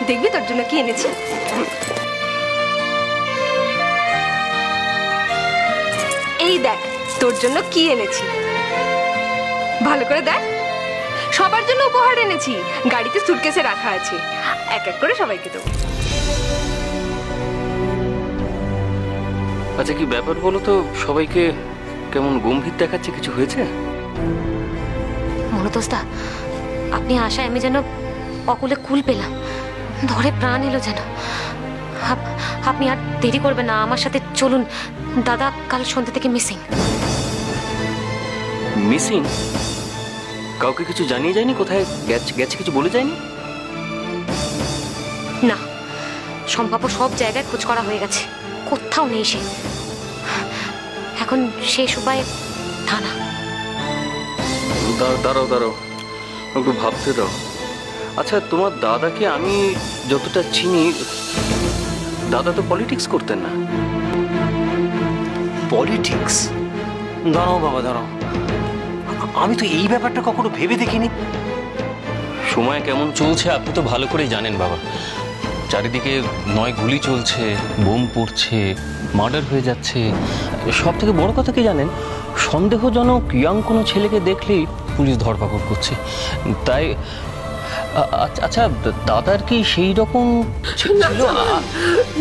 দেখবি তোর জন্য কি এনেছি। এই দেখ তোর জন্য কি এনেছি, ভালো করে দেখ। সবার জন্য উপহার এনেছি, গাড়িতে সুটকেসে রাখা আছে, এক এক করে সবাইকে দেবো। আচ্ছা কি ব্যাপার বলো তো, সবাইকে কেমন গম্ভীর দেখাচ্ছে, কিছু হয়েছে? মনতোষদা, আপনি আশায় আমি যেন অকুলে কুল পেলাম, ধরে প্রাণ এলো যেন। আপনি আর দেরি করবেন না, আমার সাথে চলুন। দাদা কাল সন্ধ্যা থেকে মিসিং। মিসিং? কাউকে কিছু জানিয়ে যায়নি? কোথায় গেছে কিছু বলে যায়নি? না, সম্ভাব্য সব জায়গায় খোঁজ করা হয়ে গেছে, কোথাও নেই সে। এখন শেষ উপায় থানা। দাঁড়াও, একটু ভাবতে দাও। আচ্ছা তোমার দাদাকে আমি যতটা চিনি, দাদা তো পলিটিক্স করতেন না। পলিটিক্স? দাঁড়াও বাবা, দাঁড়াও, আমি তো এই ব্যাপারটা কখনো ভেবে দেখিনি। সময় কেমন চলছে আপনি তো ভালো করেই জানেন বাবা। চারিদিকে নয় গুলি চলছে, বোম পড়ছে, মার্ডার হয়ে যাচ্ছে। সব থেকে বড় কথা কি জানেন, সন্দেহজনক ইয়াং কোনো ছেলেকে দেখলেই পুলিশ ধরপাকড় করছে। তাই আচ্ছা দাদার কি সেই রকম ছিল?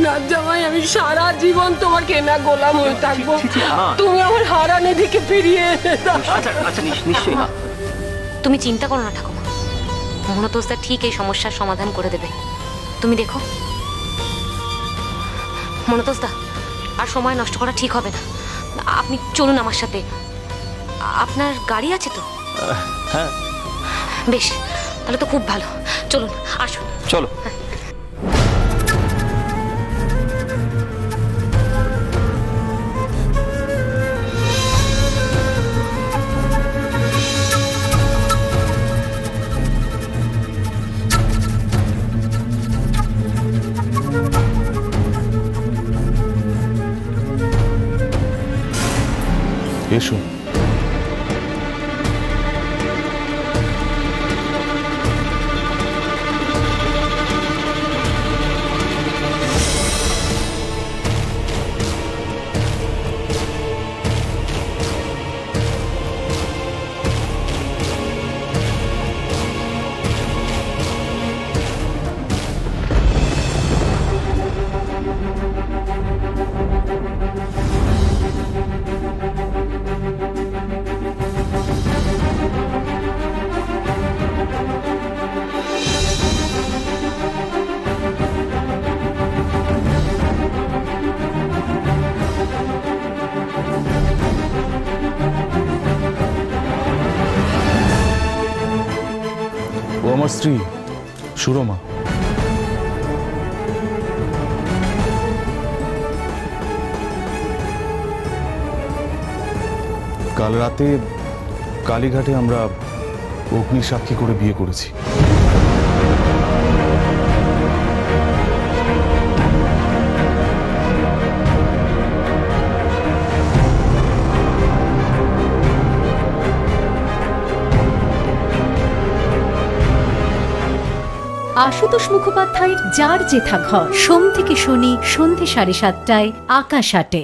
না জামাই, আমি সারা জীবন তোমার কেনা গোলাম হয়ে থাকবো, তুমি আমার হারানো দিকে ফিরিয়ে এনে দাও। আচ্ছা নিশ্চয়ই। তুমি চিন্তা করো না ঠাকুমা, মনতোষদা ঠিক এই সমস্যার সমাধান করে দেবে, তুমি দেখো। মনতোষদা, আর সময় নষ্ট করা ঠিক হবে না, আপনি চলুন আমার সাথে। আপনার গাড়ি আছে তো? হ্যাঁ। বেশ, তাহলে তো খুব ভালো, চলুন আসুন। চলো। এসো। ও আমার স্ত্রী সুরমা। কাল রাতে কালীঘাটে আমরা অগ্নি সাক্ষী করে বিয়ে করেছি। আশুতোষ মুখোপাধ্যায়ের যার যেথা ঘর, সোম থেকে শনি সন্ধে 7:30টায় আকাশ আটে।